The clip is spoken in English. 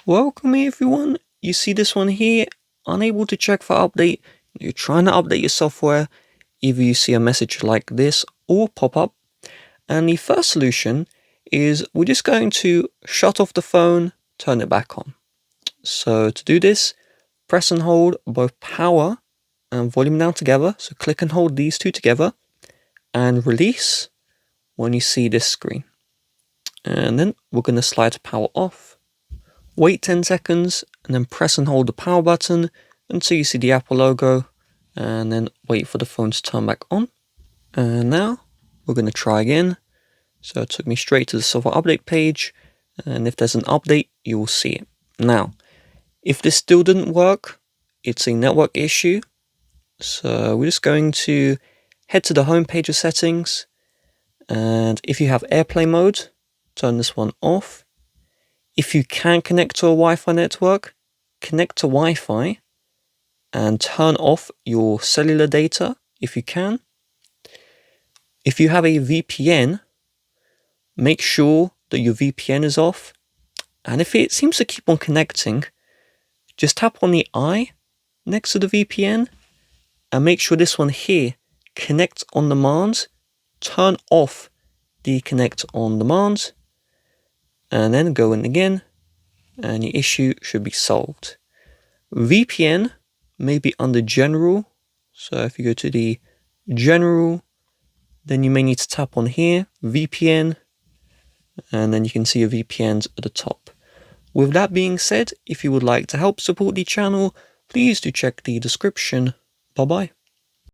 Welcome everyone. You see this one here, unable to check for update. You're trying to update your software. Either you see a message like this or pop up. And the first solution is we're just going to shut off the phone, turn it back on. So to do this, press and hold both power and volume down together. So click and hold these two together and release when you see this screen. And then we're going to slide power off. Wait 10 seconds and then press and hold the power button until you see the Apple logo, and then wait for the phone to turn back on. And now we're going to try again. So it took me straight to the software update page, and if there's an update, you will see it. Now, if this still didn't work, it's a network issue. So we're just going to head to the home page of settings, and if you have AirPlay mode, turn this one off. If you can connect to a Wi-Fi network, connect to Wi-Fi and turn off your cellular data if you can. If you have a VPN, make sure that your VPN is off. And if it seems to keep on connecting, just tap on the eye next to the VPN and make sure this one here, connect on demand, turn off the connect on demand, and then go in again, and the issue should be solved. VPN may be under general, so if you go to the general, then you may need to tap on here, VPN, and then you can see your VPNs at the top. With that being said, if you would like to help support the channel, please do check the description. Bye bye.